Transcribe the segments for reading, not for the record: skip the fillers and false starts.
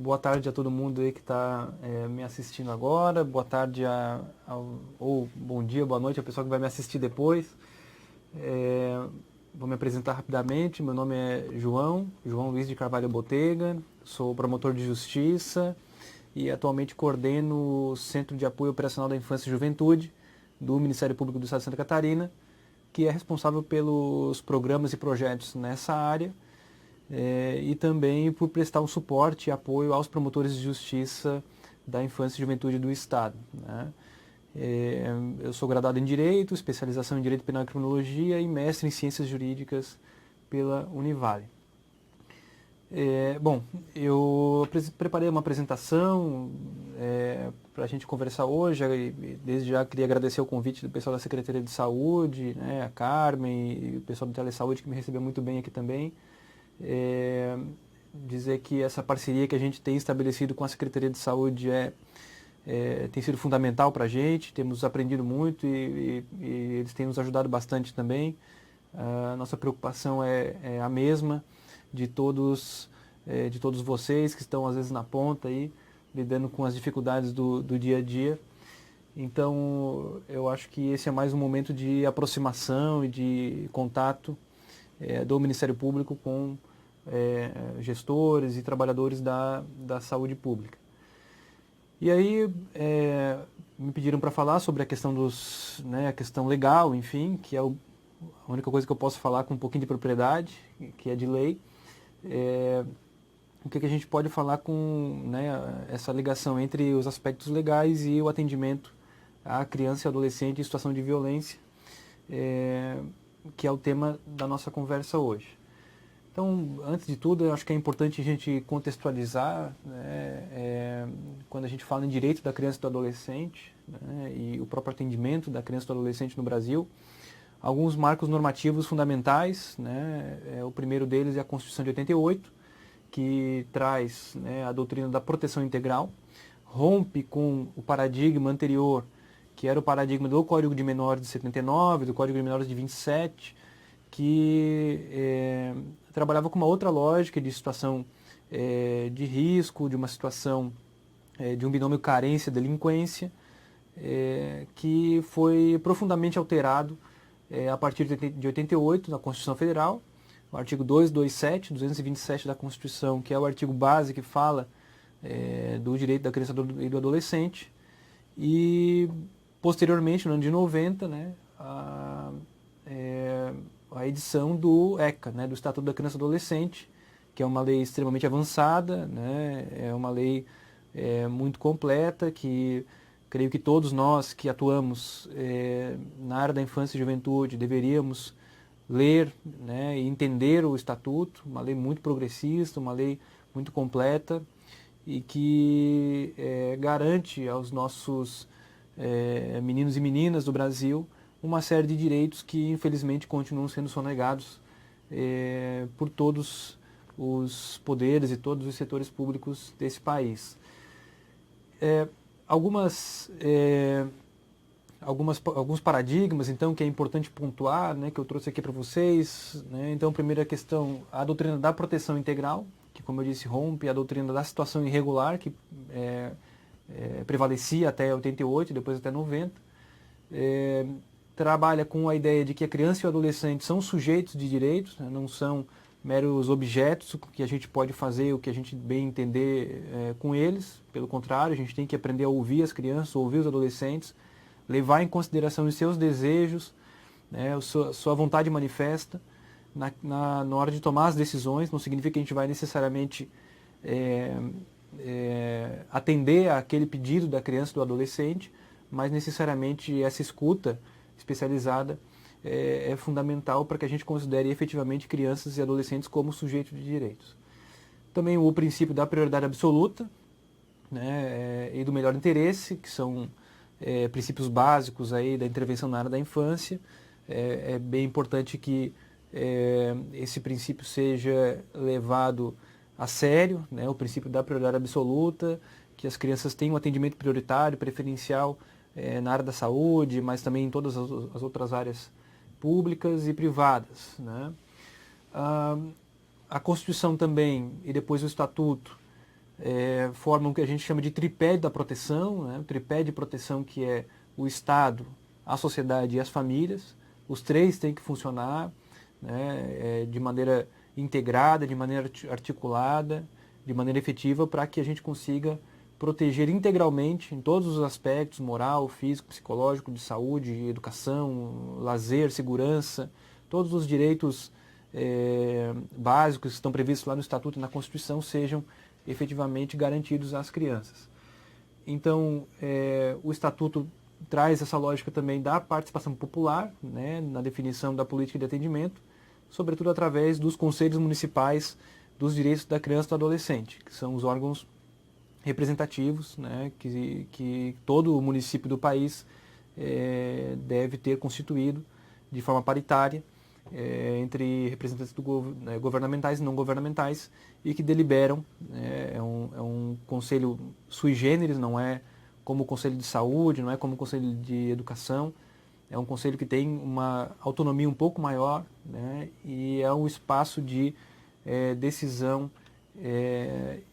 boa tarde a todo mundo aí que está me assistindo agora, boa tarde ou bom dia, boa noite ao pessoal que vai me assistir depois. Vou me apresentar rapidamente, meu nome é João Luiz de Carvalho Botega, sou promotor de justiça e atualmente coordeno o Centro de Apoio Operacional da Infância e Juventude do Ministério Público do Estado de Santa Catarina, que é responsável pelos programas e projetos nessa área, e também por prestar um suporte e apoio aos promotores de justiça da infância e juventude do Estado, né? Eu sou graduado em Direito, especialização em Direito Penal e Criminologia e mestre em Ciências Jurídicas pela Univale. Bom, eu preparei uma apresentação para a gente conversar hoje. Desde já queria agradecer o convite do pessoal da Secretaria de Saúde, né, a Carmen e o pessoal do Telesaúde que me recebeu muito bem aqui também. Dizer que essa parceria que a gente tem estabelecido com a Secretaria de Saúde tem sido fundamental para a gente, temos aprendido muito e eles têm nos ajudado bastante também. A nossa preocupação é a mesma de todos vocês que estão às vezes na ponta aí, lidando com as dificuldades do dia a dia. Então, eu acho que esse é mais um momento de aproximação e de contato do Ministério Público com gestores e trabalhadores da saúde pública. E aí me pediram para falar sobre a questão a questão legal, enfim, que é a única coisa que eu posso falar com um pouquinho de propriedade, que é de lei. O que a gente pode falar com, né, essa ligação entre os aspectos legais e o atendimento à criança e adolescente em situação de violência, que é o tema da nossa conversa hoje. Então, antes de tudo, eu acho que é importante a gente contextualizar, né, quando a gente fala em direito da criança e do adolescente, né, e o próprio atendimento da criança e do adolescente no Brasil, alguns marcos normativos fundamentais, né, o primeiro deles é a Constituição de 88, que traz, né, a doutrina da proteção integral, rompe com o paradigma anterior, que era o paradigma do Código de Menores de 79, do Código de Menores de 27, que trabalhava com uma outra lógica de situação de risco, de uma situação de um binômio carência-delinquência, que foi profundamente alterado a partir de 88, na Constituição Federal, o artigo 227 da Constituição, que é o artigo base que fala do direito da criança e do adolescente, e posteriormente, no ano de 90, né, a edição do ECA, né, do Estatuto da Criança e Adolescente, que é uma lei extremamente avançada, né, é uma lei muito completa, que creio que todos nós que atuamos na área da infância e juventude deveríamos ler, né, e entender o Estatuto, uma lei muito progressista, uma lei muito completa e que garante aos nossos meninos e meninas do Brasil uma série de direitos que infelizmente continuam sendo sonegados por todos os poderes e todos os setores públicos desse país. Alguns paradigmas, então, que é importante pontuar, né, que eu trouxe aqui para vocês, né? Então, primeira questão, a doutrina da proteção integral, que, como eu disse, rompe a doutrina da situação irregular, que prevalecia até 88, depois até 90. Trabalha com a ideia de que a criança e o adolescente são sujeitos de direitos, né, não são meros objetos, o que a gente pode fazer, o que a gente bem entender com eles. Pelo contrário, a gente tem que aprender a ouvir as crianças, ouvir os adolescentes, levar em consideração os seus desejos, né, a sua vontade manifesta na hora de tomar as decisões. Não significa que a gente vai necessariamente atender àquele pedido da criança e do adolescente, mas necessariamente essa escuta especializada é fundamental para que a gente considere efetivamente crianças e adolescentes como sujeitos de direitos. Também o princípio da prioridade absoluta, né, e do melhor interesse, que são princípios básicos aí da intervenção na área da infância. É bem importante que esse princípio seja levado a sério, né, o princípio da prioridade absoluta, que as crianças tenham um atendimento prioritário, preferencial na área da saúde, mas também em todas as outras áreas públicas e privadas, né? A Constituição também, e depois o Estatuto, formam o que a gente chama de tripé da proteção, né? O tripé de proteção que é o Estado, a sociedade e as famílias. Os três têm que funcionar, né, de maneira integrada, de maneira articulada, de maneira efetiva, para que a gente consiga proteger integralmente, em todos os aspectos, moral, físico, psicológico, de saúde, educação, lazer, segurança, todos os direitos básicos que estão previstos lá no Estatuto e na Constituição sejam efetivamente garantidos às crianças. Então, o Estatuto traz essa lógica também da participação popular, né, na definição da política de atendimento, sobretudo através dos conselhos municipais dos direitos da criança e do adolescente, que são os órgãos representativos, né, que todo o município do país deve ter constituído de forma paritária, entre representantes governamentais e não governamentais, e que deliberam. É um conselho sui generis, não é como o Conselho de Saúde, não é como o Conselho de Educação. É um conselho que tem uma autonomia um pouco maior, né, e é um espaço de decisão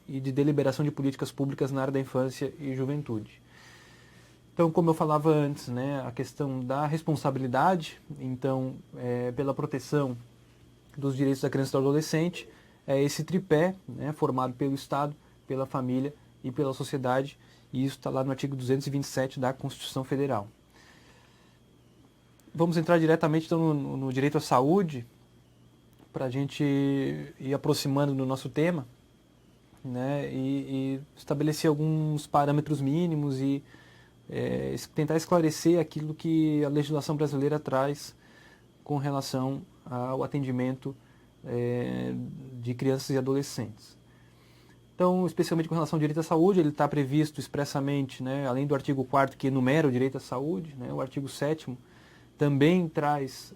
e de deliberação de políticas públicas na área da infância e juventude. Então, como eu falava antes, né, a questão da responsabilidade, então, pela proteção dos direitos da criança e do adolescente, é esse tripé, né, formado pelo Estado, pela família e pela sociedade, e isso está lá no artigo 227 da Constituição Federal. Vamos entrar diretamente então, no direito à saúde, para a gente ir aproximando do nosso tema, né, e estabelecer alguns parâmetros mínimos e tentar esclarecer aquilo que a legislação brasileira traz com relação ao atendimento de crianças e adolescentes. Então, especialmente com relação ao direito à saúde, ele está previsto expressamente, né, além do artigo 4º que enumera o direito à saúde, né, o artigo 7º também traz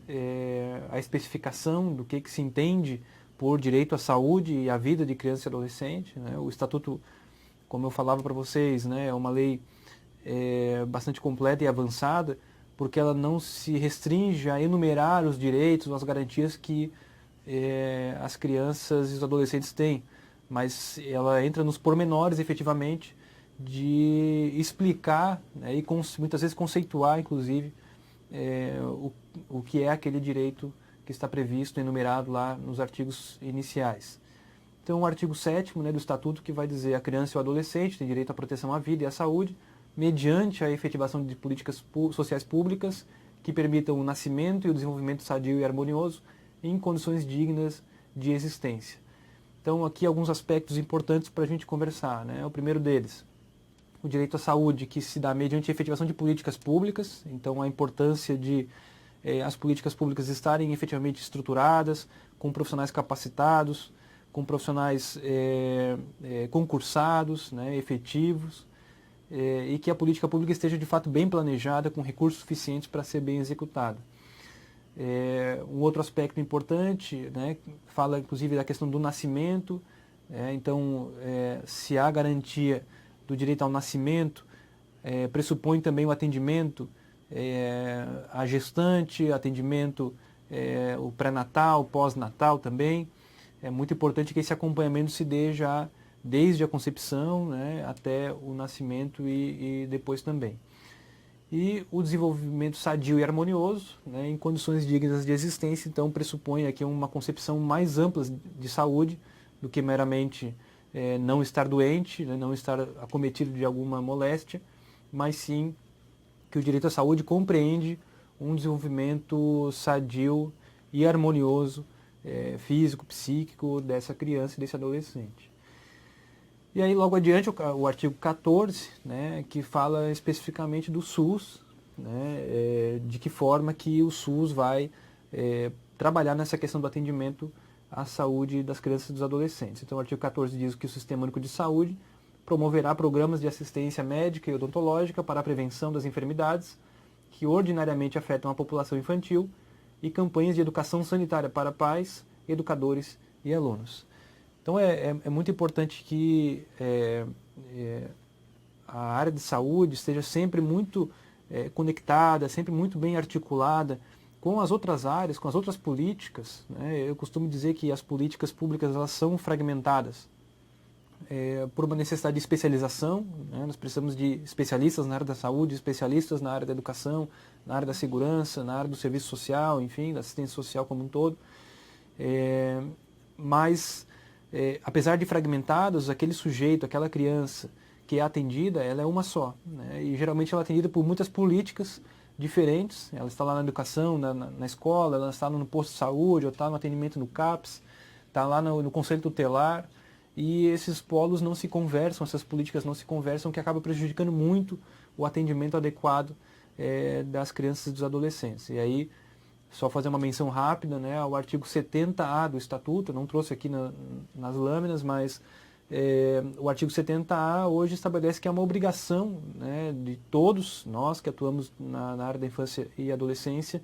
a especificação do que se entende por direito à saúde e à vida de criança e adolescente, né. O Estatuto, como eu falava para vocês, né, é uma lei bastante completa e avançada, porque ela não se restringe a enumerar os direitos ou as garantias que as crianças e os adolescentes têm, mas ela entra nos pormenores, efetivamente, de explicar, né, e muitas vezes conceituar, inclusive, o que é aquele direito que está previsto, enumerado lá nos artigos iniciais. Então, o artigo 7º, né, do Estatuto, que vai dizer: a criança e o adolescente têm direito à proteção à vida e à saúde, mediante a efetivação de políticas sociais públicas que permitam o nascimento e o desenvolvimento sadio e harmonioso em condições dignas de existência. Então, aqui alguns aspectos importantes para a gente conversar, né? O primeiro deles, o direito à saúde, que se dá mediante a efetivação de políticas públicas, então a importância de as políticas públicas estarem efetivamente estruturadas, com profissionais capacitados, com profissionais concursados, né, efetivos, e que a política pública esteja de fato bem planejada, com recursos suficientes para ser bem executada. Um outro aspecto importante, né, fala inclusive da questão do nascimento. Então, se há garantia do direito ao nascimento, pressupõe também o atendimento à gestante, atendimento o pré-natal, pós-natal também. É muito importante que esse acompanhamento se dê já desde a concepção, né, até o nascimento e depois também. E o desenvolvimento sadio e harmonioso, né, em condições dignas de existência, então pressupõe aqui uma concepção mais ampla de saúde do que meramente não estar doente, né, não estar acometido de alguma moléstia, mas sim que o direito à saúde compreende um desenvolvimento sadio e harmonioso, físico, psíquico dessa criança e desse adolescente. E aí, logo adiante, o artigo 14, né, que fala especificamente do SUS, né, de que forma que o SUS vai trabalhar nessa questão do atendimento à saúde das crianças e dos adolescentes. Então, o artigo 14 diz que o Sistema Único de Saúde promoverá programas de assistência médica e odontológica para a prevenção das enfermidades que ordinariamente afetam a população infantil e campanhas de educação sanitária para pais, educadores e alunos. Então é muito importante que a área de saúde esteja sempre muito conectada, sempre muito bem articulada com as outras áreas, com as outras políticas, né? Eu costumo dizer que as políticas públicas elas são fragmentadas. por uma necessidade de especialização, né? Nós precisamos de especialistas na área da saúde, especialistas na área da educação, na área da segurança, na área do serviço social, enfim, da assistência social como um todo. Mas, apesar de fragmentados, aquele sujeito, aquela criança que é atendida, ela é uma só, né? E geralmente ela é atendida por muitas políticas diferentes. Ela está lá na educação, na escola, ela está no posto de saúde, ou está no atendimento no CAPS, está lá no conselho tutelar, e esses polos não se conversam, essas políticas não se conversam, que acaba prejudicando muito o atendimento adequado das crianças e dos adolescentes. E aí, só fazer uma menção rápida, né, ao artigo 70A do Estatuto, eu não trouxe aqui nas lâminas, mas o artigo 70A hoje estabelece que é uma obrigação, né, de todos nós que atuamos na área da infância e adolescência,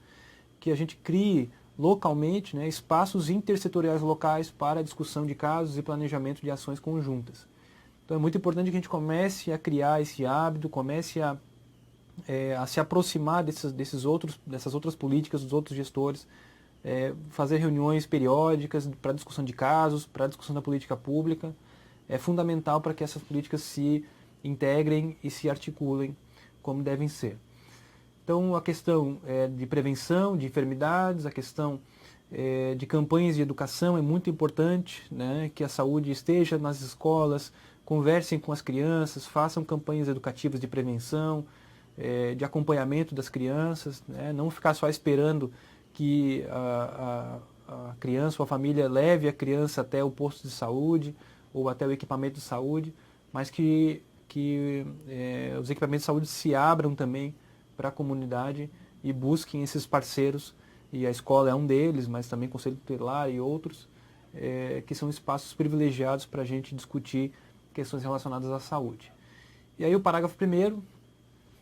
que a gente crie localmente, né, espaços intersetoriais locais para a discussão de casos e planejamento de ações conjuntas. Então é muito importante que a gente comece a criar esse hábito, comece a se aproximar dessas outras políticas, dos outros gestores, fazer reuniões periódicas para discussão de casos, para discussão da política pública. É fundamental para que essas políticas se integrem e se articulem como devem ser. Então, a questão de prevenção de enfermidades, a questão de campanhas de educação é muito importante, né? Que a saúde esteja nas escolas, conversem com as crianças, façam campanhas educativas de prevenção, de acompanhamento das crianças, né? Não ficar só esperando que a criança ou a família leve a criança até o posto de saúde ou até o equipamento de saúde, mas que os equipamentos de saúde se abram também para a comunidade e busquem esses parceiros, e a escola é um deles, mas também o Conselho Tutelar e outros, que são espaços privilegiados para a gente discutir questões relacionadas à saúde. E aí o parágrafo 1º,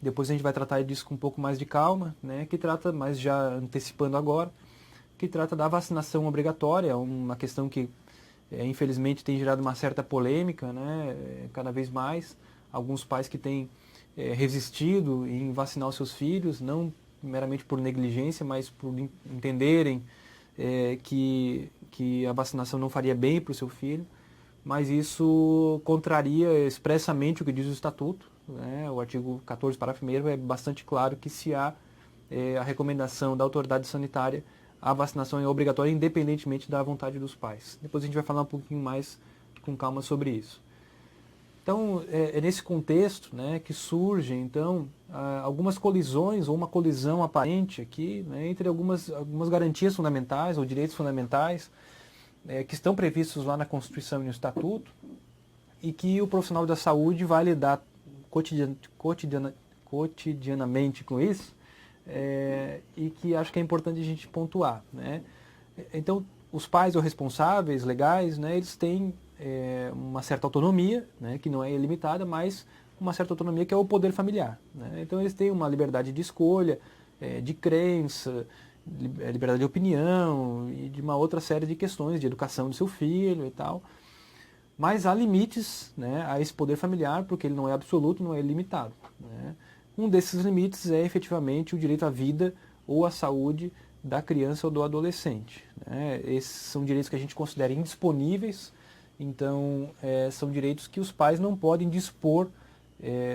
depois a gente vai tratar disso com um pouco mais de calma, né, que trata, mas já antecipando agora, que trata da vacinação obrigatória, uma questão que infelizmente tem gerado uma certa polêmica, né, cada vez mais. Alguns pais que têm resistido em vacinar os seus filhos, não meramente por negligência, mas por entenderem que a vacinação não faria bem para o seu filho, mas isso contraria expressamente o que diz o Estatuto, né? O artigo 14, parágrafo 1º, é bastante claro que se há a recomendação da autoridade sanitária, a vacinação é obrigatória independentemente da vontade dos pais. Depois a gente vai falar um pouquinho mais com calma sobre isso. Então, é nesse contexto, né, que surgem, então, algumas colisões, ou uma colisão aparente aqui, né, entre algumas garantias fundamentais, ou direitos fundamentais, que estão previstos lá na Constituição e no Estatuto, e que o profissional da saúde vai lidar cotidianamente com isso, e que acho que é importante a gente pontuar, né? Então, os pais ou responsáveis legais, né, eles têm uma certa autonomia, né, que não é ilimitada, mas uma certa autonomia que é o poder familiar, né? Então eles têm uma liberdade de escolha, de crença, liberdade de opinião e de uma outra série de questões de educação do seu filho e tal. Mas há limites, né, a esse poder familiar, porque ele não é absoluto, não é ilimitado, né? Um desses limites é efetivamente o direito à vida ou à saúde da criança ou do adolescente, né? Esses são direitos que a gente considera indisponíveis. Então, são direitos que os pais não podem dispor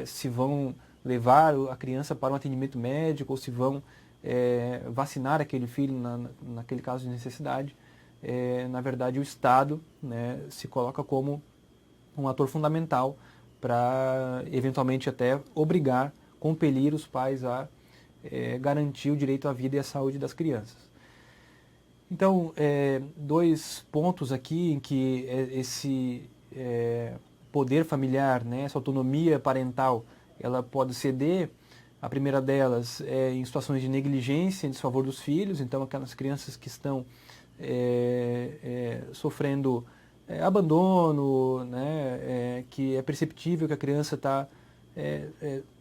se vão levar a criança para um atendimento médico ou se vão vacinar aquele filho naquele caso de necessidade. Na verdade, o Estado, né, se coloca como um ator fundamental para, eventualmente, até obrigar, compelir os pais a garantir o direito à vida e à saúde das crianças. Então, dois pontos aqui em que esse poder familiar, né, essa autonomia parental, ela pode ceder. A primeira delas é em situações de negligência em desfavor dos filhos, então aquelas crianças que estão sofrendo abandono, né, que é perceptível que a criança está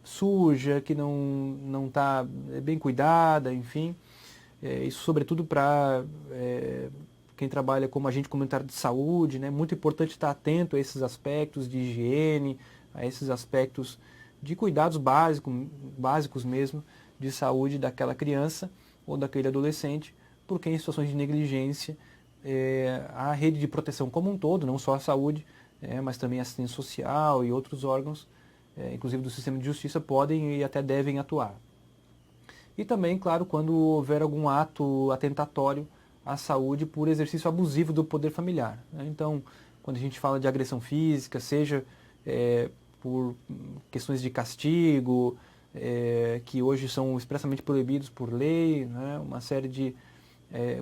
suja, que não está bem cuidada, enfim. Isso sobretudo para quem trabalha como agente comunitário de saúde, né? Muito importante estar atento a esses aspectos de higiene, a esses aspectos de cuidados básicos mesmo de saúde daquela criança ou daquele adolescente, porque em situações de negligência a rede de proteção como um todo, não só a saúde, mas também assistência social e outros órgãos, inclusive do sistema de justiça, podem e até devem atuar. E também, claro, quando houver algum ato atentatório à saúde por exercício abusivo do poder familiar, né? Então, quando a gente fala de agressão física, seja por questões de castigo, que hoje são expressamente proibidos por lei, né? Uma série de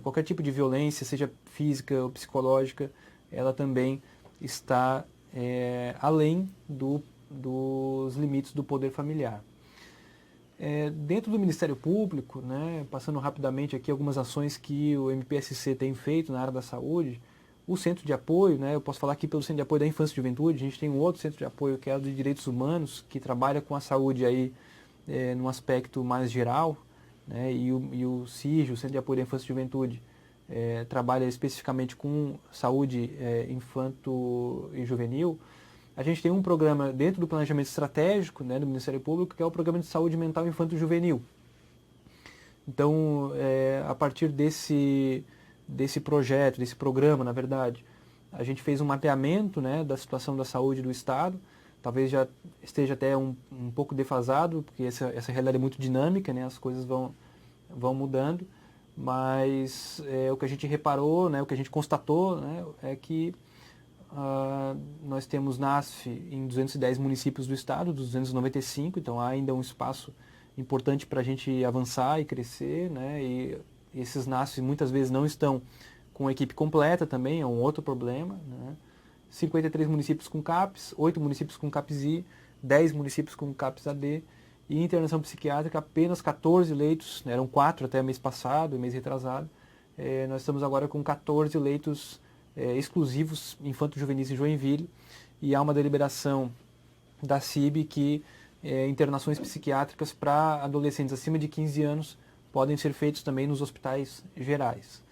qualquer tipo de violência, seja física ou psicológica, ela também está além dos limites do poder familiar. Dentro do Ministério Público, né, passando rapidamente aqui algumas ações que o MPSC tem feito na área da saúde, o Centro de Apoio, né, eu posso falar aqui pelo Centro de Apoio da Infância e Juventude, a gente tem um outro Centro de Apoio que é o de Direitos Humanos, que trabalha com a saúde aí num aspecto mais geral, né, e o CIJ, o Centro de Apoio da Infância e Juventude, trabalha especificamente com saúde infanto e juvenil. A gente tem um programa dentro do planejamento estratégico, né, do Ministério Público, que é o Programa de Saúde Mental Infanto-Juvenil. Então, a partir desse projeto, desse programa, na verdade, a gente fez um mapeamento, né, da situação da saúde do Estado. Talvez já esteja até um pouco defasado, porque essa realidade é muito dinâmica, né, as coisas vão mudando, mas o que a gente reparou, né, o que a gente constatou, né, é que nós temos NASF em 210 municípios do estado, dos 295, então há ainda um espaço importante para a gente avançar e crescer, né? E esses NASF muitas vezes não estão com a equipe completa também, é um outro problema, né? 53 municípios com CAPS, 8 municípios com CAPS-I, 10 municípios com CAPS-AD, e internação psiquiátrica apenas 14 leitos, né? Eram 4 até mês passado, mês retrasado, nós estamos agora com 14 leitos exclusivos infanto-juvenis em Joinville, e há uma deliberação da CIB que internações psiquiátricas para adolescentes acima de 15 anos podem ser feitos também nos hospitais gerais.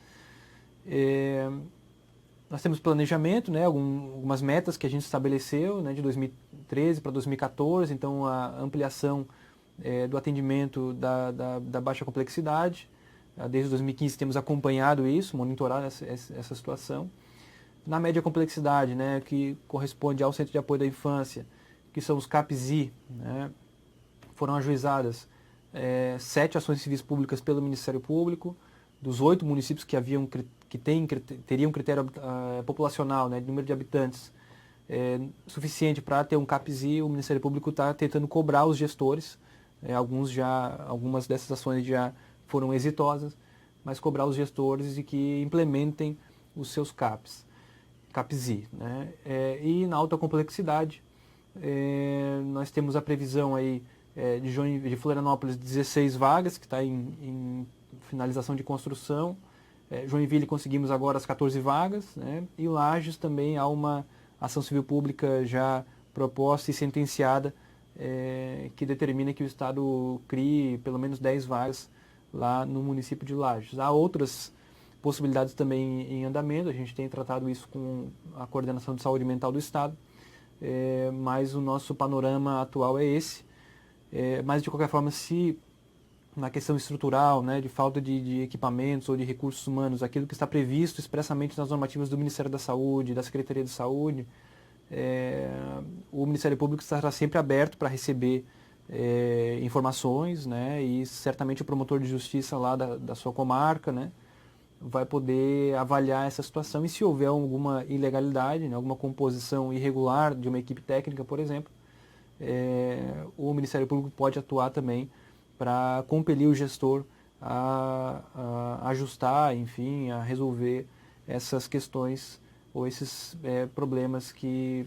Nós temos planejamento, né, algumas metas que a gente estabeleceu, né, de 2013 para 2014, então a ampliação do atendimento da baixa complexidade. Desde 2015 temos acompanhado isso, monitorado essa situação. Na média complexidade, né, que corresponde ao Centro de Apoio da Infância, que são os CAPS-I, né, foram ajuizadas 7 ações civis públicas pelo Ministério Público, dos 8 municípios que teriam critério populacional, né, de número de habitantes suficiente para ter um CAPS-I, o Ministério Público está tentando cobrar os gestores, algumas dessas ações já foram exitosas, mas cobrar os gestores de que implementem os seus CAPS-I, né? E na alta complexidade, nós temos a previsão aí de Florianópolis 16 vagas, que está em finalização de construção. Joinville conseguimos agora as 14 vagas, né? E Lages também há uma ação civil pública já proposta e sentenciada que determina que o Estado crie pelo menos 10 vagas lá no município de Lages. Há outras possibilidades também em andamento, a gente tem tratado isso com a Coordenação de Saúde Mental do Estado, mas o nosso panorama atual é esse. Mas de qualquer forma, se na questão estrutural, né, de falta de equipamentos ou de recursos humanos, aquilo que está previsto expressamente nas normativas do Ministério da Saúde, da Secretaria de Saúde, o Ministério Público estará sempre aberto para receber informações, né, e certamente o promotor de justiça lá da sua comarca, né, vai poder avaliar essa situação, e se houver alguma ilegalidade, né, alguma composição irregular de uma equipe técnica, por exemplo, o Ministério Público pode atuar também para compelir o gestor a ajustar, enfim, a resolver essas questões ou esses problemas que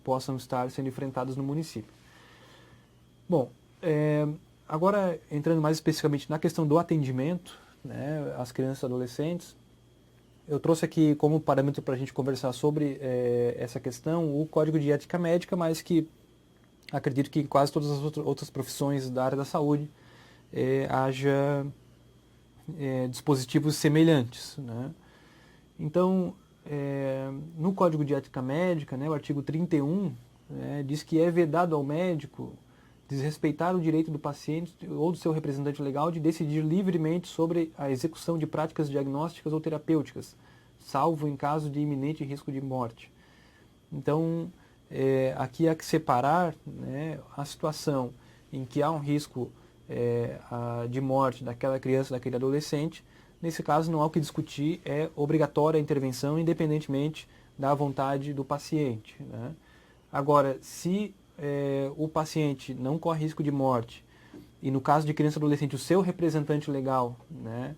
possam estar sendo enfrentados no município. Bom, agora entrando mais especificamente na questão do atendimento, né, às crianças e adolescentes, eu trouxe aqui como parâmetro para a gente conversar sobre essa questão o Código de Ética Médica, mas que acredito que em quase todas as outras profissões da área da saúde haja dispositivos semelhantes, né? Então, no Código de Ética Médica, né, o artigo 31, né, diz que é vedado ao médico desrespeitar o direito do paciente ou do seu representante legal de decidir livremente sobre a execução de práticas diagnósticas ou terapêuticas, salvo em caso de iminente risco de morte. Então, aqui há que separar, né, a situação em que há um risco de morte daquela criança, daquele adolescente. Nesse caso, não há o que discutir, é obrigatória a intervenção, independentemente da vontade do paciente, né? Agora, se o paciente não corre risco de morte, e no caso de criança e adolescente, o seu representante legal, né,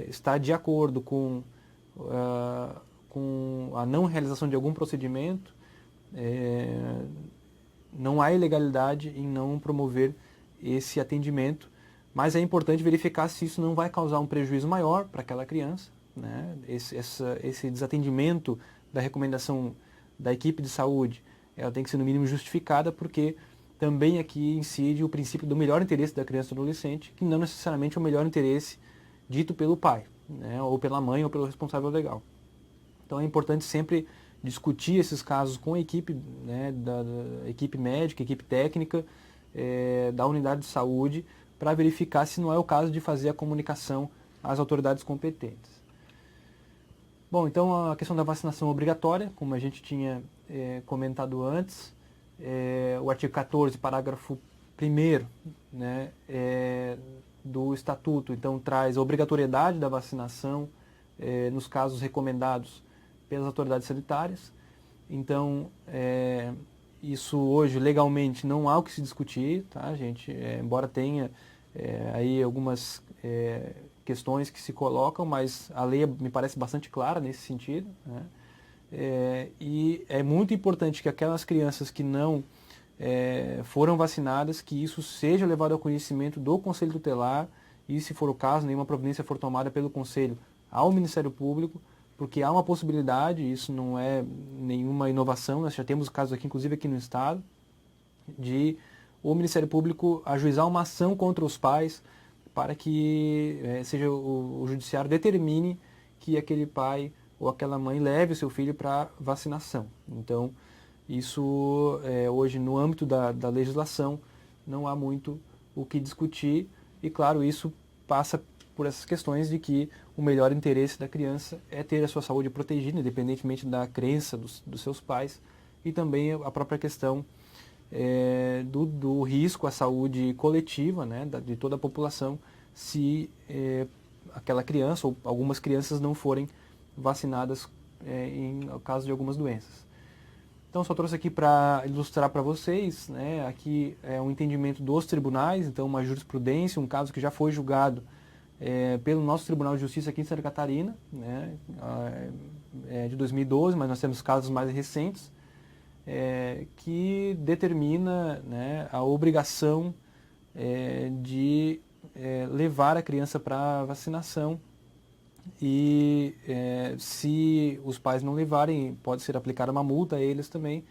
está de acordo com a não realização de algum procedimento, não há ilegalidade em não promover esse atendimento, mas é importante verificar se isso não vai causar um prejuízo maior para aquela criança, né? Esse desatendimento da recomendação da equipe de saúde, ela tem que ser no mínimo justificada, porque também aqui incide o princípio do melhor interesse da criança e do adolescente, que não necessariamente é o melhor interesse dito pelo pai, né? Ou pela mãe, ou pelo responsável legal. Então é importante sempre discutir esses casos com a equipe, né, da equipe médica, equipe técnica, da unidade de saúde, para verificar se não é o caso de fazer a comunicação às autoridades competentes. Bom, então a questão da vacinação obrigatória, como a gente tinha comentado antes, o artigo 14, parágrafo 1º, né, do Estatuto, então traz a obrigatoriedade da vacinação nos casos recomendados pelas autoridades sanitárias. Então, isso hoje legalmente não há o que se discutir, tá, gente? Embora tenha aí algumas questões que se colocam, mas a lei me parece bastante clara nesse sentido, né? E é muito importante que aquelas crianças que não foram vacinadas, que isso seja levado ao conhecimento do Conselho Tutelar e, se for o caso, nenhuma providência for tomada pelo Conselho ao Ministério Público, porque há uma possibilidade, isso não é nenhuma inovação, nós já temos casos aqui, inclusive aqui no Estado, de o Ministério Público ajuizar uma ação contra os pais para que seja o judiciário determine que aquele pai ou aquela mãe leve o seu filho para vacinação. Então, isso hoje no âmbito da legislação não há muito o que discutir e, claro, isso passa por essas questões de que o melhor interesse da criança é ter a sua saúde protegida, independentemente da crença dos seus pais, e também a própria questão do risco à saúde coletiva, né, de toda a população, se aquela criança ou algumas crianças não forem vacinadas em caso de algumas doenças. Então, só trouxe aqui para ilustrar para vocês, né, aqui é um entendimento dos tribunais, então uma jurisprudência, um caso que já foi julgado pelo nosso Tribunal de Justiça aqui em Santa Catarina, né, de 2012, mas nós temos casos mais recentes, que determina, né, a obrigação de levar a criança para vacinação e se os pais não levarem, pode ser aplicada uma multa a eles também,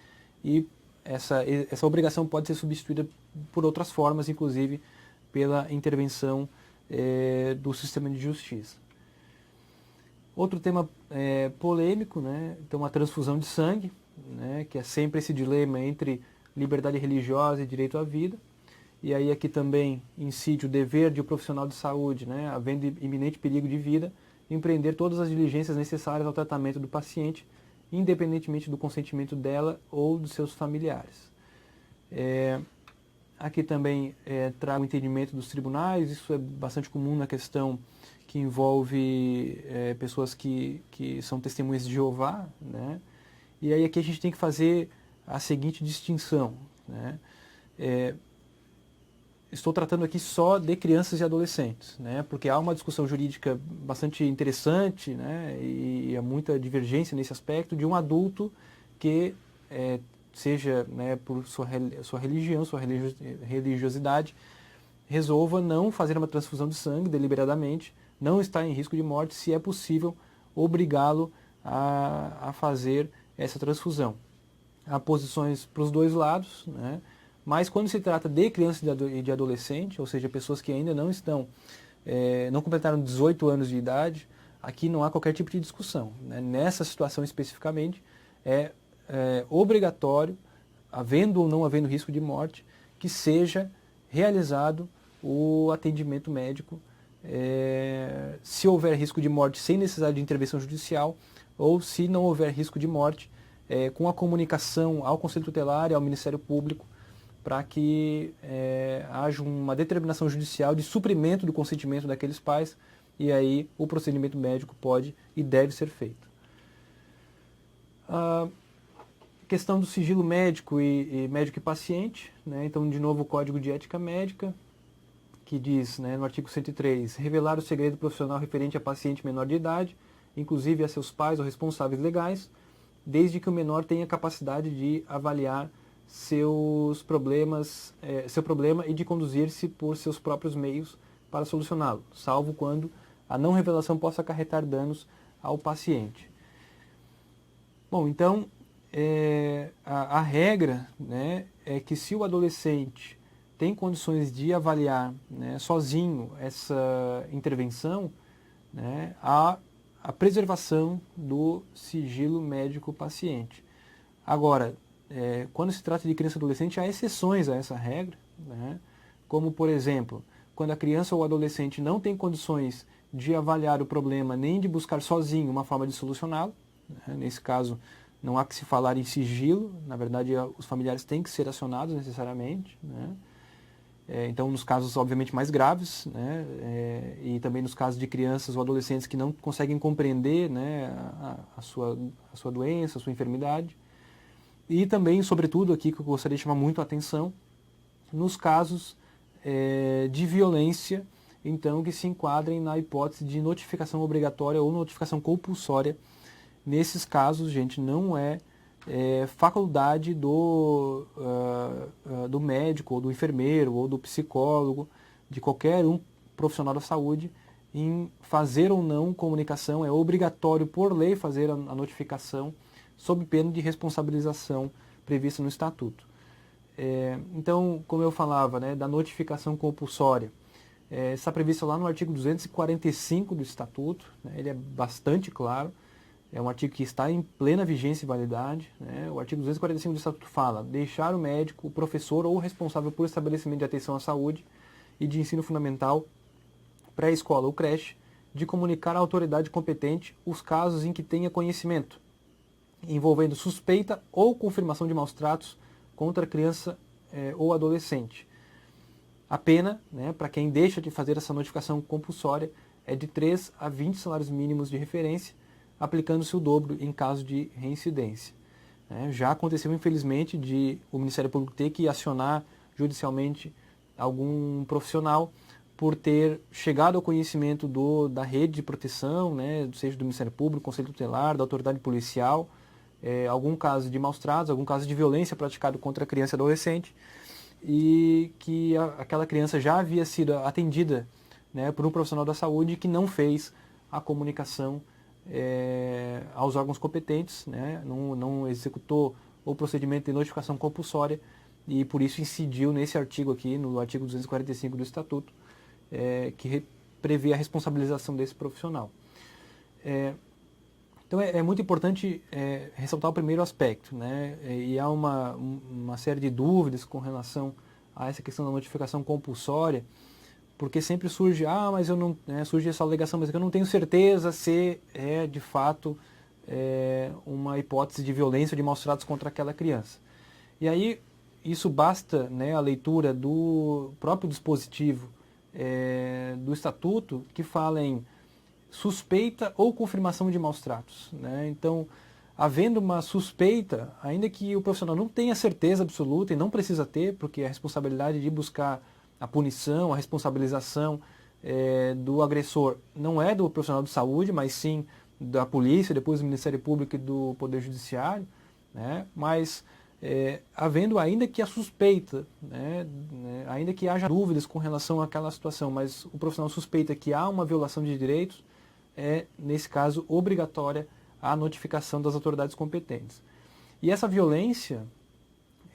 e essa obrigação pode ser substituída por outras formas, inclusive pela intervenção do sistema de justiça. Outro tema polêmico, né? Então, a transfusão de sangue, né? Que é sempre esse dilema entre liberdade religiosa e direito à vida. E aí aqui também incide o dever de um profissional de saúde, né? Havendo iminente perigo de vida, empreender todas as diligências necessárias ao tratamento do paciente, independentemente do consentimento dela ou dos seus familiares. Aqui também trago o entendimento dos tribunais, isso é bastante comum na questão que envolve pessoas que são testemunhas de Jeová, né? E aí aqui a gente tem que fazer a seguinte distinção, né? Estou tratando aqui só de crianças e adolescentes, né? Porque há uma discussão jurídica bastante interessante, né? E há muita divergência nesse aspecto de um adulto que seja, né, por sua religião, sua religiosidade, resolva não fazer uma transfusão de sangue deliberadamente, não estar em risco de morte, se é possível obrigá-lo a fazer essa transfusão. Há posições para os dois lados, né? Mas quando se trata de criança e de adolescente, ou seja, pessoas que ainda não estão, não completaram 18 anos de idade, aqui não há qualquer tipo de discussão, né? Nessa situação especificamente, é obrigatório, havendo ou não havendo risco de morte, que seja realizado o atendimento médico. Se houver risco de morte sem necessidade de intervenção judicial, ou, se não houver risco de morte, com a comunicação ao Conselho Tutelar e ao Ministério Público, para que haja uma determinação judicial de suprimento do consentimento daqueles pais, e aí o procedimento médico pode e deve ser feito. A questão do sigilo médico e médico e paciente, né? Então, de novo, o Código de Ética Médica, que diz, né, no artigo 103, revelar o segredo profissional referente a paciente menor de idade, inclusive a seus pais ou responsáveis legais, desde que o menor tenha capacidade de avaliar seu problema e de conduzir-se por seus próprios meios para solucioná-lo, salvo quando a não revelação possa acarretar danos ao paciente. Bom, então, a regra, né, é que se o adolescente tem condições de avaliar, né, sozinho essa intervenção, né, a preservação do sigilo médico-paciente. Agora, quando se trata de criança e adolescente, há exceções a essa regra, né, como, por exemplo, quando a criança ou o adolescente não tem condições de avaliar o problema nem de buscar sozinho uma forma de solucioná-lo, né, nesse caso não há que se falar em sigilo, na verdade os familiares têm que ser acionados necessariamente, né. Então, nos casos, obviamente, mais graves, né, e também nos casos de crianças ou adolescentes que não conseguem compreender, né, a sua doença, a sua enfermidade. E também, sobretudo, aqui que eu gostaria de chamar muito a atenção, nos casos de violência, então, que se enquadrem na hipótese de notificação obrigatória ou notificação compulsória. Nesses casos, gente, não é faculdade do médico, ou do enfermeiro, ou do psicólogo, de qualquer um profissional da saúde, em fazer ou não comunicação. É obrigatório, por lei, fazer a notificação, sob pena de responsabilização prevista no Estatuto. Então, como eu falava, né, da notificação compulsória, está prevista lá no artigo 245 do Estatuto, né, ele é bastante claro. É um artigo que está em plena vigência e validade, né? O artigo 245 do Estatuto fala: deixar o médico, o professor ou o responsável por estabelecimento de atenção à saúde e de ensino fundamental, pré-escola ou creche, de comunicar à autoridade competente os casos em que tenha conhecimento, envolvendo suspeita ou confirmação de maus-tratos contra a criança ou adolescente. A pena, né, para quem deixa de fazer essa notificação compulsória, é de 3 a 20 salários mínimos de referência, aplicando-se o dobro em caso de reincidência. Já aconteceu, infelizmente, de o Ministério Público ter que acionar judicialmente algum profissional por ter chegado ao conhecimento da rede de proteção, né, seja do Ministério Público, Conselho Tutelar, da autoridade policial, algum caso de maus-tratos, algum caso de violência praticado contra a criança e adolescente, e que aquela criança já havia sido atendida, né, por um profissional da saúde que não fez a comunicação aos órgãos competentes, né, não executou o procedimento de notificação compulsória e por isso incidiu nesse artigo aqui, no artigo 245 do Estatuto, que prevê a responsabilização desse profissional. Então é muito importante ressaltar o primeiro aspecto, né, e há uma série de dúvidas com relação a essa questão da notificação compulsória, porque sempre surge, mas eu não, surge essa alegação, mas eu não tenho certeza se é de fato uma hipótese de violência ou de maus-tratos contra aquela criança. E aí isso basta, né, a leitura do próprio dispositivo do Estatuto, que fala em suspeita ou confirmação de maus-tratos, né? Então, havendo uma suspeita, ainda que o profissional não tenha certeza absoluta, e não precisa ter, porque a responsabilidade de buscar a punição, a responsabilização do agressor não é do profissional de saúde, mas sim da polícia, depois do Ministério Público e do Poder Judiciário, né? Mas havendo ainda que a suspeita, né, ainda que haja dúvidas com relação àquela situação, mas o profissional suspeita que há uma violação de direitos, nesse caso, obrigatória a notificação das autoridades competentes. E essa violência,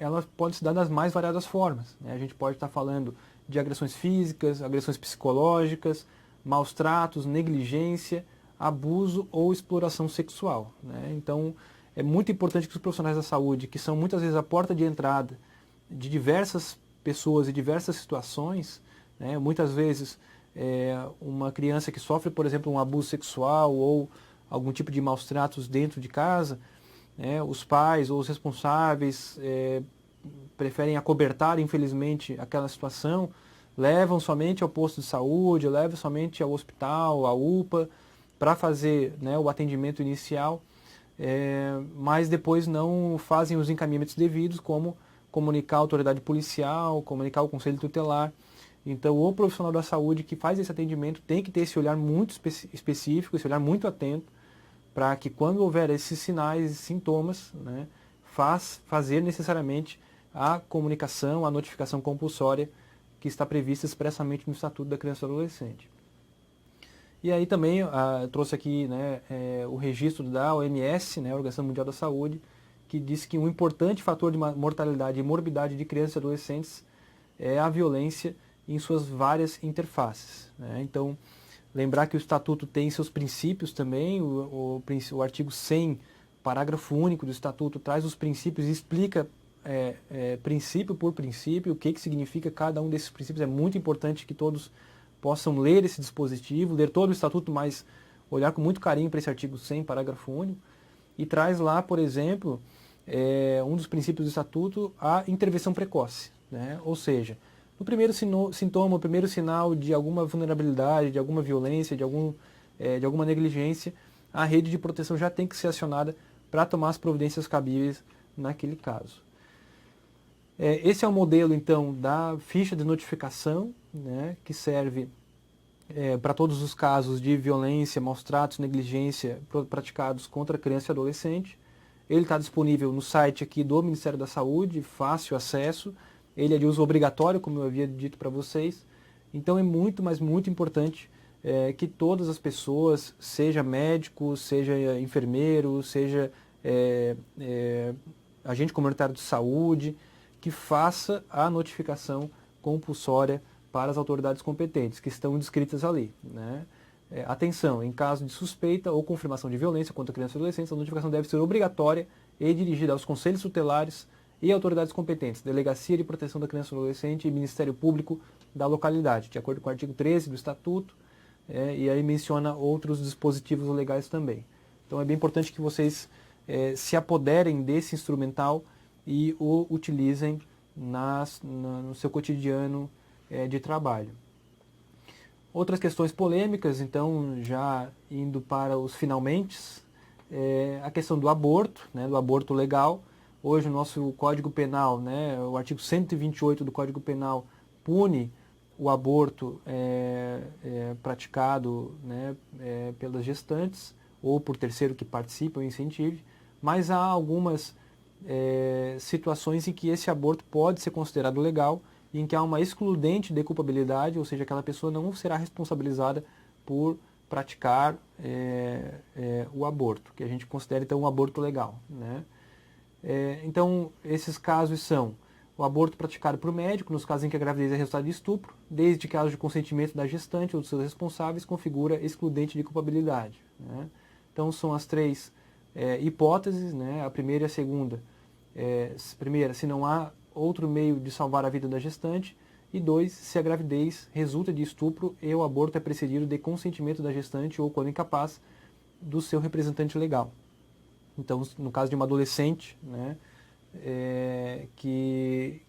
ela pode se dar das mais variadas formas, né? A gente pode estar falando de agressões físicas, agressões psicológicas, maus-tratos, negligência, abuso ou exploração sexual, né? Então, é muito importante que os profissionais da saúde, que são muitas vezes a porta de entrada de diversas pessoas e diversas situações, né? Muitas vezes uma criança que sofre, por exemplo, um abuso sexual ou algum tipo de maus tratos dentro de casa, né, os pais ou os responsáveis preferem acobertar, infelizmente, aquela situação, levam somente ao posto de saúde, levam somente ao hospital, à UPA, para fazer, né, o atendimento inicial, mas depois não fazem os encaminhamentos devidos, como comunicar a autoridade policial, comunicar o conselho tutelar. Então, o profissional da saúde que faz esse atendimento tem que ter esse olhar muito específico, esse olhar muito atento, para que quando houver esses sinais e sintomas, né, fazer necessariamente a comunicação, a notificação compulsória que está prevista expressamente no Estatuto da Criança e do Adolescente. E aí também trouxe aqui, né, o registro da OMS, né, Organização Mundial da Saúde, que diz que um importante fator de mortalidade e morbidade de crianças e adolescentes é a violência em suas várias interfaces, né? Então, lembrar que o Estatuto tem seus princípios também, o artigo 100, parágrafo único do Estatuto, traz os princípios e explica princípio por princípio o que significa cada um desses princípios. É muito importante que todos possam ler esse dispositivo, ler todo o Estatuto, mas olhar com muito carinho para esse artigo 100, parágrafo único, e traz lá, por exemplo, um dos princípios do Estatuto, a intervenção precoce, né? Ou seja, no primeiro sintoma, o primeiro sinal de alguma vulnerabilidade, de alguma violência, de alguma negligência, a rede de proteção já tem que ser acionada para tomar as providências cabíveis naquele caso. Esse é o modelo, então, da ficha de notificação, né, que serve para todos os casos de violência, maus tratos, negligência praticados contra criança e adolescente. Ele está disponível no site aqui do Ministério da Saúde, fácil acesso. Ele é de uso obrigatório, como eu havia dito para vocês. Então é muito, mas muito importante que todas as pessoas, seja médico, seja enfermeiro, seja agente comunitário de saúde, que faça a notificação compulsória para as autoridades competentes, que estão descritas ali, né? Atenção, em caso de suspeita ou confirmação de violência contra crianças e adolescentes, a notificação deve ser obrigatória e dirigida aos conselhos tutelares e autoridades competentes, Delegacia de Proteção da Criança e do Adolescente e Ministério Público da localidade, de acordo com o artigo 13 do Estatuto, e aí menciona outros dispositivos legais também. Então é bem importante que vocês se apoderem desse instrumental e o utilizem no seu cotidiano de trabalho. Outras questões polêmicas, então, já indo para os finalmente, a questão do aborto, né, do aborto legal. Hoje o nosso Código Penal, né, o artigo 128 do Código Penal, pune o aborto praticado, né, pelas gestantes ou por terceiro que participe ou incentive, mas há algumas situações em que esse aborto pode ser considerado legal e em que há uma excludente de culpabilidade, ou seja, aquela pessoa não será responsabilizada por praticar o aborto, que a gente considera então um aborto legal, né? Então, esses casos são o aborto praticado por médico, nos casos em que a gravidez é resultado de estupro, desde casos de consentimento da gestante ou dos seus responsáveis, configura excludente de culpabilidade, né? Então, são as três hipóteses, né? A primeira e a segunda. Primeira, se não há outro meio de salvar a vida da gestante, e 2, se a gravidez resulta de estupro e o aborto é precedido de consentimento da gestante ou, quando incapaz, do seu representante legal. Então, no caso de uma adolescente, né, que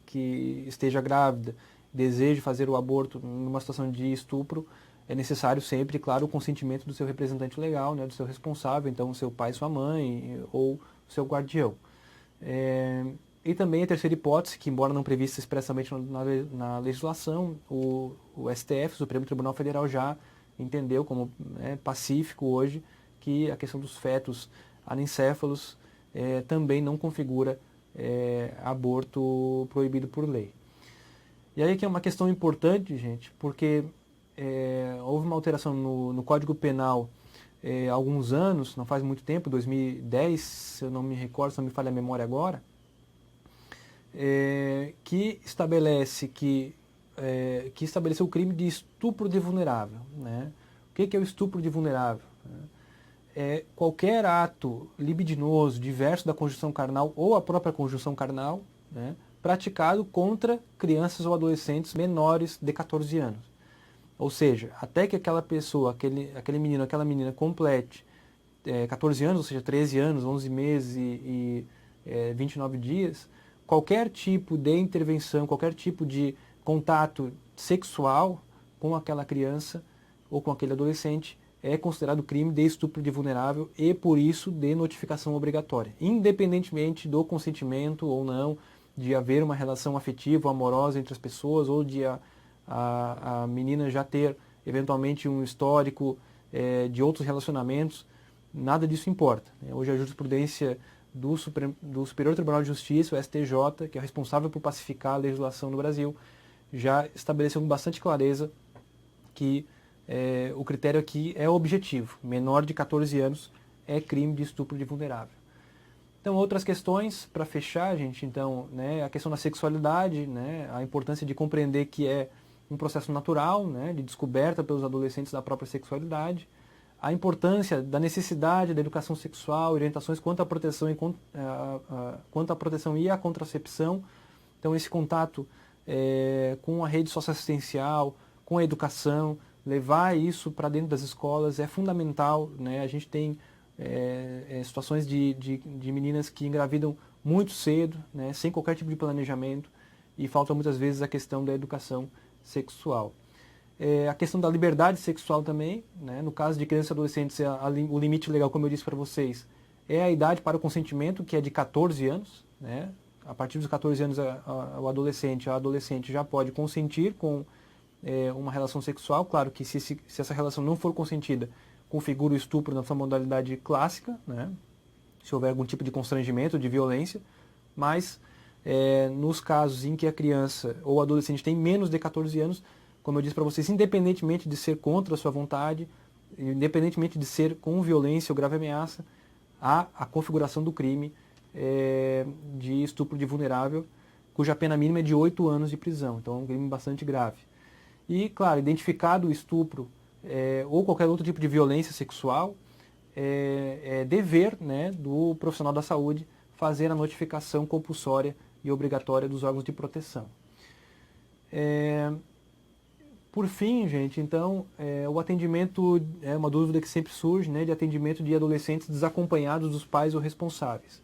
esteja grávida, deseje fazer o aborto numa situação de estupro, é necessário sempre, claro, o consentimento do seu representante legal, né, do seu responsável, então seu pai, sua mãe ou seu guardião. E também a terceira hipótese, que embora não prevista expressamente na legislação, o STF, o Supremo Tribunal Federal, já entendeu como pacífico hoje que a questão dos fetos anencéfalos também não configura aborto proibido por lei. E aí que é uma questão importante, gente, porque houve uma alteração no Código Penal há alguns anos, não faz muito tempo, 2010, se eu não me recordo, se não me falha a memória agora, que estabeleceu o crime de estupro de vulnerável, né? O que é o estupro de vulnerável? Qualquer ato libidinoso, diverso da conjunção carnal ou a própria conjunção carnal, né, praticado contra crianças ou adolescentes menores de 14 anos. Ou seja, até que aquela pessoa, aquele menino, aquela menina complete 14 anos, ou seja, 13 anos, 11 meses e 29 dias, qualquer tipo de intervenção, qualquer tipo de contato sexual com aquela criança ou com aquele adolescente é considerado crime de estupro de vulnerável e, por isso, de notificação obrigatória, independentemente do consentimento ou não, de haver uma relação afetiva ou amorosa entre as pessoas, ou de a menina já ter, eventualmente, um histórico de outros relacionamentos, nada disso importa. Hoje a jurisprudência do Superior Tribunal de Justiça, o STJ, que é responsável por pacificar a legislação no Brasil, já estabeleceu com bastante clareza que o critério aqui é objetivo. Menor de 14 anos é crime de estupro de vulnerável. Então, outras questões, para fechar, gente, então, né, a questão da sexualidade, né, a importância de compreender que é um processo natural, né, de descoberta pelos adolescentes da própria sexualidade, a importância da necessidade da educação sexual, orientações quanto à proteção e à contracepção. Então, esse contato com a rede socioassistencial, com a educação, levar isso para dentro das escolas é fundamental, né? A gente tem situações de meninas que engravidam muito cedo, né, sem qualquer tipo de planejamento, e falta muitas vezes a questão da educação sexual. A questão da liberdade sexual também, né? No caso de crianças e adolescentes, o limite legal, como eu disse para vocês, é a idade para o consentimento, que é de 14 anos. Né? A partir dos 14 anos, o adolescente, a adolescente já pode consentir com uma relação sexual. Claro que se essa relação não for consentida, configura o estupro na sua modalidade clássica, né? Se houver algum tipo de constrangimento, de violência, mas nos casos em que a criança ou o adolescente tem menos de 14 anos, como eu disse para vocês, independentemente de ser contra a sua vontade, independentemente de ser com violência ou grave ameaça, há a configuração do crime de estupro de vulnerável, cuja pena mínima é de 8 anos de prisão. Então é um crime bastante grave. E, claro, identificado o estupro ou qualquer outro tipo de violência sexual, é dever, né, do profissional da saúde fazer a notificação compulsória e obrigatória dos órgãos de proteção. Por fim, gente, então, o atendimento é uma dúvida que sempre surge, né, de atendimento de adolescentes desacompanhados dos pais ou responsáveis.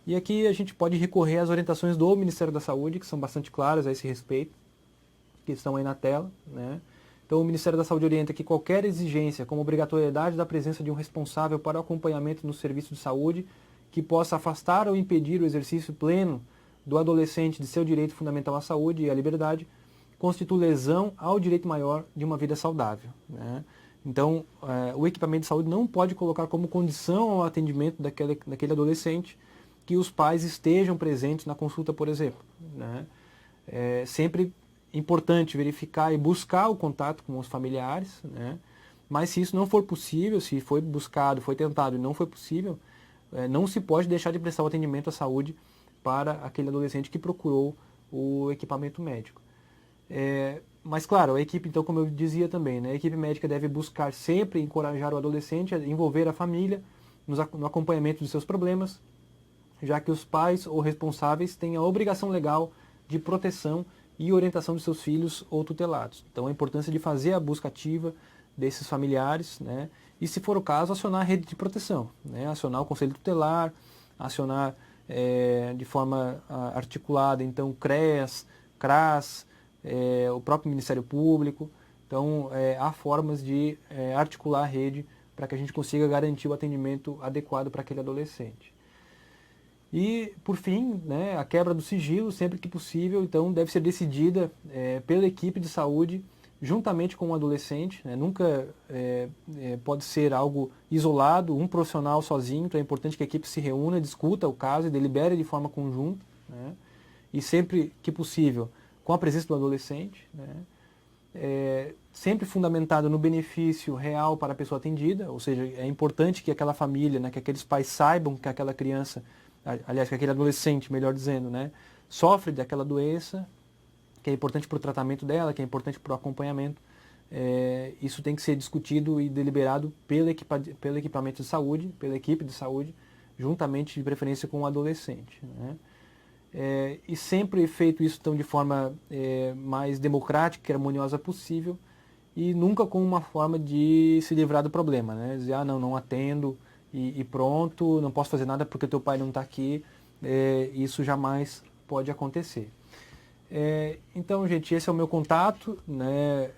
E aqui a gente pode recorrer às orientações do Ministério da Saúde, que são bastante claras a esse respeito, que estão aí na tela, né? Então, o Ministério da Saúde orienta que qualquer exigência, como obrigatoriedade da presença de um responsável para o acompanhamento no serviço de saúde, que possa afastar ou impedir o exercício pleno do adolescente de seu direito fundamental à saúde e à liberdade, constitui lesão ao direito maior de uma vida saudável. Né? Então, o equipamento de saúde não pode colocar como condição ao atendimento daquele adolescente que os pais estejam presentes na consulta, por exemplo. Né? Sempre importante verificar e buscar o contato com os familiares, né? Mas se isso não for possível, se foi buscado, foi tentado e não foi possível, não se pode deixar de prestar o atendimento à saúde para aquele adolescente que procurou o equipamento médico. Mas claro, a equipe, então, como eu dizia também, né, a equipe médica deve buscar sempre encorajar o adolescente a envolver a família no acompanhamento de seus problemas, já que os pais ou responsáveis têm a obrigação legal de proteção e orientação de seus filhos ou tutelados. Então a importância de fazer a busca ativa desses familiares, né, e se for o caso, acionar a rede de proteção, né, acionar o conselho tutelar, acionar de forma articulada, então, CREAS, CRAS, o próprio Ministério Público. Então, há formas de articular a rede para que a gente consiga garantir o atendimento adequado para aquele adolescente. E, por fim, né, a quebra do sigilo, sempre que possível, então, deve ser decidida pela equipe de saúde, juntamente com o adolescente. Né, nunca pode ser algo isolado, um profissional sozinho. Então é importante que a equipe se reúna, discuta o caso e delibere de forma conjunta. Né, e sempre que possível, com a presença do adolescente, né, sempre fundamentado no benefício real para a pessoa atendida, ou seja, é importante que aquela família, né, que aqueles pais saibam que aquela criança, aliás, que aquele adolescente, melhor dizendo, né, sofre daquela doença, que é importante para o tratamento dela, que é importante para o acompanhamento. Isso tem que ser discutido e deliberado pelo equipamento de saúde, pela equipe de saúde, juntamente, de preferência, com o adolescente. Né? E sempre feito isso então, de forma mais democrática e harmoniosa possível, e nunca com uma forma de se livrar do problema. Né? Dizer, não atendo, e pronto, não posso fazer nada porque teu pai não está aqui, isso jamais pode acontecer. Então, gente, esse é o meu contato, né?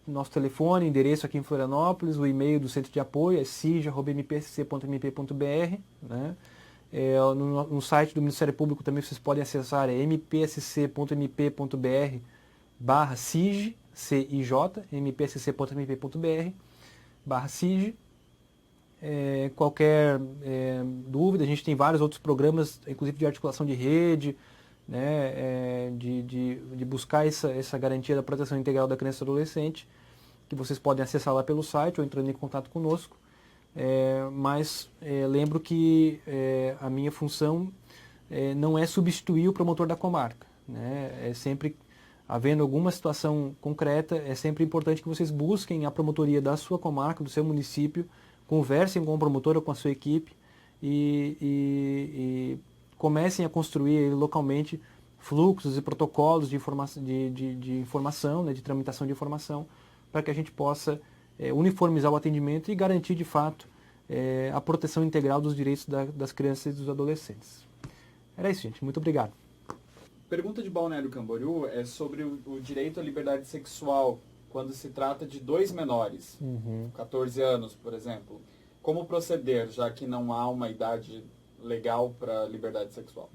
Nosso telefone, endereço aqui em Florianópolis, o e-mail do Centro de Apoio é cije@mpsc.mp.br, né? No site do Ministério Público também vocês podem acessar mpsc.mp.br/cige, CIJ, mpsc.mp.br/cige. Qualquer dúvida, a gente tem vários outros programas, inclusive de articulação de rede, né, de buscar essa garantia da proteção integral da criança e do adolescente, que vocês podem acessar lá pelo site ou entrando em contato conosco. Mas lembro que a minha função não é substituir o promotor da comarca, né? Sempre, havendo alguma situação concreta, é sempre importante que vocês busquem a promotoria da sua comarca, do seu município, conversem com o promotor ou com a sua equipe e comecem a construir localmente fluxos e protocolos de informação, né, de tramitação de informação, para que a gente possa uniformizar o atendimento e garantir de fato a proteção integral dos direitos das crianças e dos adolescentes. Era isso, gente. Muito obrigado. Pergunta de Balneário Camboriú é sobre o direito à liberdade sexual quando se trata de dois menores, 14 anos, por exemplo. Como proceder, já que não há uma idade legal para liberdade sexual?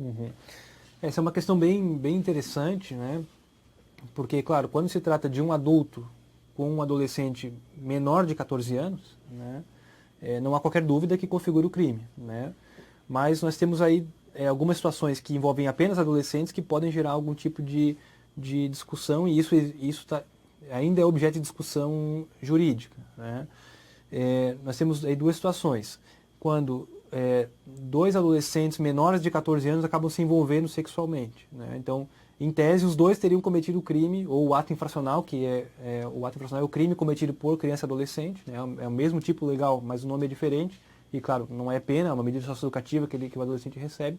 Essa é uma questão bem interessante, né? Porque, claro, quando se trata de um adulto com um adolescente menor de 14 anos, né, não há qualquer dúvida que configura o crime, né? Mas nós temos aí algumas situações que envolvem apenas adolescentes que podem gerar algum tipo de discussão, e isso ainda é objeto de discussão jurídica, né? Nós temos aí duas situações. Quando dois adolescentes menores de 14 anos acabam se envolvendo sexualmente, né? Então, em tese, os dois teriam cometido o crime, ou o ato infracional, o ato infracional é o crime cometido por criança e adolescente, né? É o mesmo tipo legal, mas o nome é diferente, e claro, não é pena, é uma medida socioeducativa que o adolescente recebe,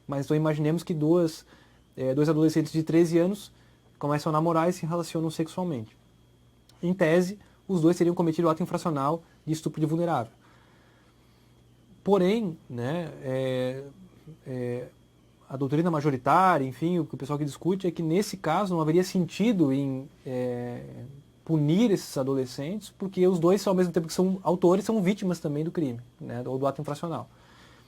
mas então imaginemos que dois adolescentes de 13 anos começam a namorar e se relacionam sexualmente. Em tese, os dois teriam cometido o ato infracional de estupro de vulnerável. Porém, né, a doutrina majoritária, enfim, o que o pessoal que discute é que nesse caso não haveria sentido em punir esses adolescentes, porque os dois, ao mesmo tempo que são autores, são vítimas também do crime, né, ou do ato infracional.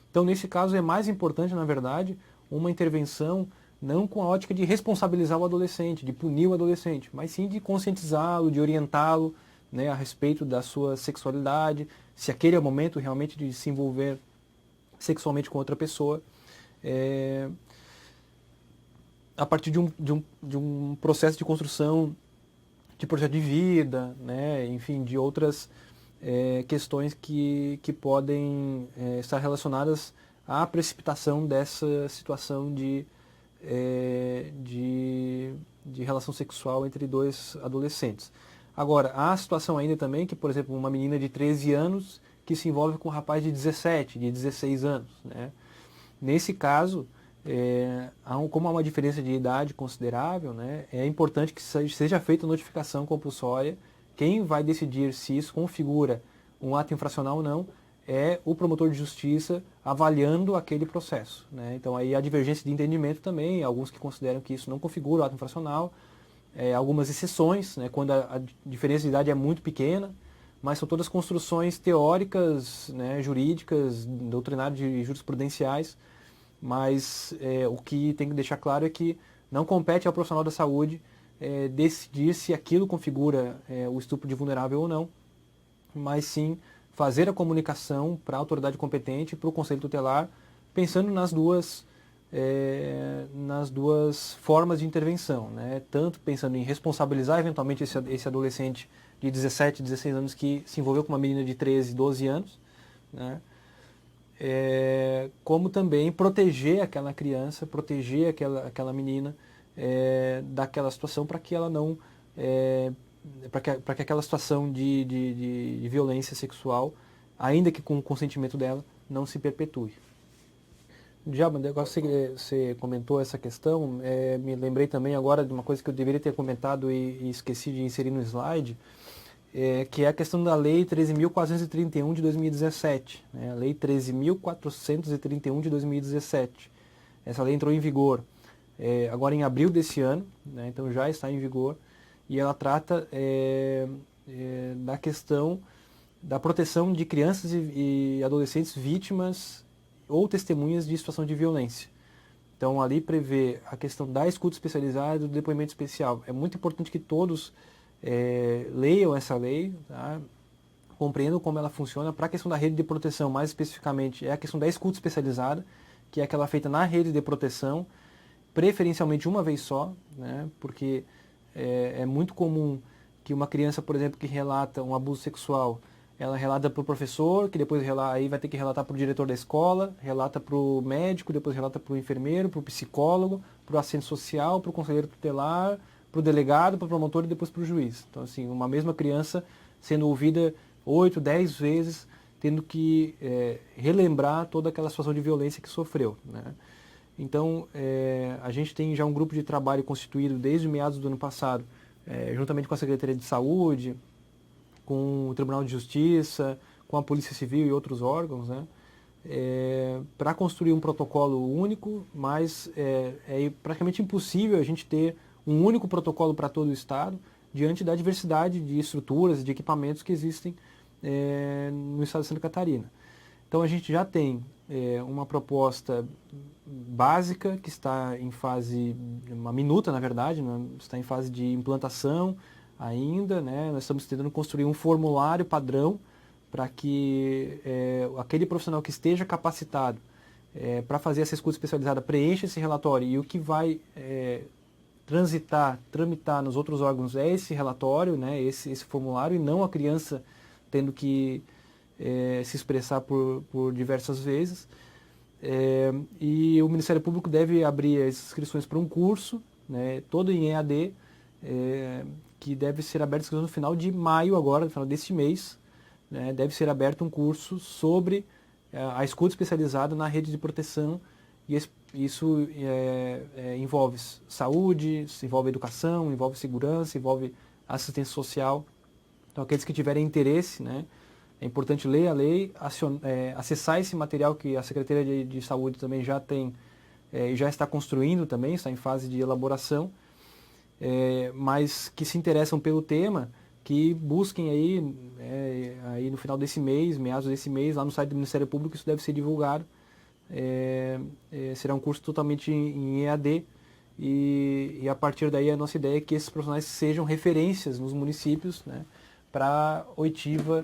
Então, nesse caso, é mais importante, na verdade, uma intervenção não com a ótica de responsabilizar o adolescente, de punir o adolescente, mas sim de conscientizá-lo, de orientá-lo, né, a respeito da sua sexualidade, se aquele é o momento realmente de se envolver sexualmente com outra pessoa, a partir de um processo de construção de projeto de vida, né, enfim, de outras questões que podem estar relacionadas à precipitação dessa situação de relação sexual entre dois adolescentes. Agora, há a situação ainda também que, por exemplo, uma menina de 13 anos que se envolve com um rapaz de 17, de 16 anos, né? Nesse caso, como há uma diferença de idade considerável, né, é importante que seja feita a notificação compulsória. Quem vai decidir se isso configura um ato infracional ou não é o promotor de justiça avaliando aquele processo, né? Então aí há divergência de entendimento também, alguns que consideram que isso não configura o ato infracional, algumas exceções, né, quando a diferença de idade é muito pequena, mas são todas construções teóricas, né, jurídicas, doutrinárias e jurisprudenciais, mas o que tem que deixar claro é que não compete ao profissional da saúde decidir se aquilo configura o estupro de vulnerável ou não, mas sim fazer a comunicação para a autoridade competente, para o conselho tutelar, pensando nas duas formas de intervenção, né? Tanto pensando em responsabilizar eventualmente esse adolescente de 17, 16 anos que se envolveu com uma menina de 13, 12 anos, né? Como também proteger aquela criança, proteger aquela menina daquela situação para que ela não para que aquela situação de violência sexual, ainda que com o consentimento dela, não se perpetue. Diabo, agora você comentou essa questão, me lembrei também agora de uma coisa que eu deveria ter comentado e esqueci de inserir no slide. que é a questão da Lei 13.431 de 2017, né? A Lei 13.431 de 2017. Essa lei entrou em vigor agora em abril desse ano, né? Então já está em vigor, e ela trata da questão da proteção de crianças e adolescentes vítimas ou testemunhas de situação de violência. Então ali prevê a questão da escuta especializada e do depoimento especial. É muito importante que todos leiam essa lei, tá? Compreendam como ela funciona. Para a questão da rede de proteção, mais especificamente, é a questão da escuta especializada, que é aquela feita na rede de proteção, preferencialmente uma vez só, né? Porque é muito comum que uma criança, por exemplo, que relata um abuso sexual, ela relata para o professor, que depois aí vai ter que relatar para o diretor da escola, relata para o médico, depois relata para o enfermeiro, para o psicólogo, para o assistente social, para o conselheiro tutelar, para o delegado, para o promotor e depois para o juiz. Então, assim, uma mesma criança sendo ouvida 8, 10 vezes, tendo que relembrar toda aquela situação de violência que sofreu, né? Então, a gente tem já um grupo de trabalho constituído desde meados do ano passado, juntamente com a Secretaria de Saúde, com o Tribunal de Justiça, com a Polícia Civil e outros órgãos, né? Para construir um protocolo único, mas é praticamente impossível a gente ter um único protocolo para todo o Estado, diante da diversidade de estruturas e de equipamentos que existem no Estado de Santa Catarina. Então a gente já tem uma proposta básica que está em fase, uma minuta na verdade, né? Está em fase de implantação ainda, né? Nós estamos tentando construir um formulário padrão para que aquele profissional que esteja capacitado para fazer essa escuta especializada preencha esse relatório, e o que vai tramitar nos outros órgãos é esse relatório, né? Esse formulário, e não a criança tendo que se expressar por diversas vezes. E o Ministério Público deve abrir as inscrições para um curso, né, todo em EAD, que deve ser aberto no final de maio agora, no final deste mês, né, deve ser aberto um curso sobre a escuta especializada na rede de proteção, e isso envolve saúde, envolve educação, envolve segurança, envolve assistência social. Então aqueles que tiverem interesse, né, é importante ler a lei, acessar esse material que a Secretaria de Saúde também já tem e já está construindo também, está em fase de elaboração, mas que se interessam pelo tema, que busquem aí no final desse mês, meados desse mês, lá no site do Ministério Público, isso deve ser divulgado. Será um curso totalmente em EAD, e a partir daí a nossa ideia é que esses profissionais sejam referências nos municípios, né, para oitiva,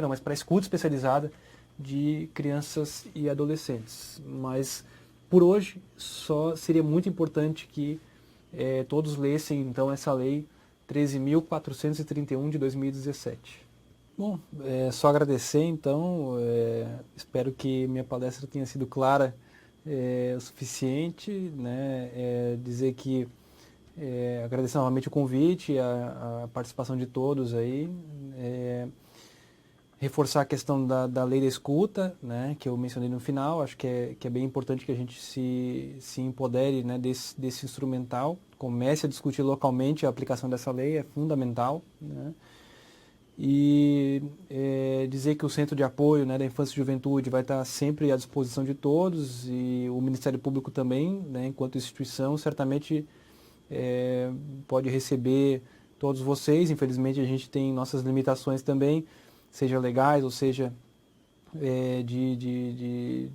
mas para escuta especializada de crianças e adolescentes. Mas por hoje só seria muito importante que todos lessem então essa lei 13.431 de 2017. Bom, só agradecer então, espero que minha palestra tenha sido clara o suficiente, né? Dizer que agradecer novamente o convite, a participação de todos aí, reforçar a questão da lei da escuta, né, que eu mencionei no final. Acho que é bem importante que a gente se empodere, né, desse instrumental, comece a discutir localmente a aplicação dessa lei, é fundamental, né? E dizer que o Centro de Apoio, né, da Infância e Juventude vai estar sempre à disposição de todos, e o Ministério Público também, né, enquanto instituição, certamente pode receber todos vocês. Infelizmente a gente tem nossas limitações também, seja legais ou seja de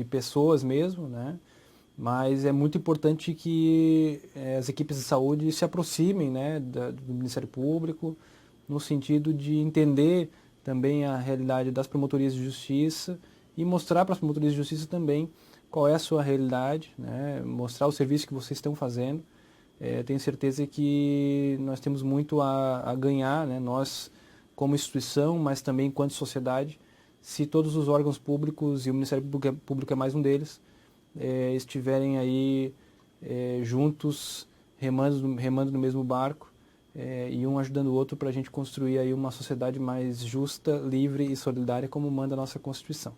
pessoas mesmo, né? Mas é muito importante que as equipes de saúde se aproximem, né, do Ministério Público, no sentido de entender também a realidade das promotorias de justiça e mostrar para as promotorias de justiça também qual é a sua realidade, né? Mostrar o serviço que vocês estão fazendo. Tenho certeza que nós temos muito a ganhar, né? Nós como instituição, mas também enquanto sociedade, se todos os órgãos públicos, e o Ministério Público é mais um deles, estiverem aí juntos, remando no mesmo barco, e um ajudando o outro, para a gente construir aí uma sociedade mais justa, livre e solidária, como manda a nossa Constituição.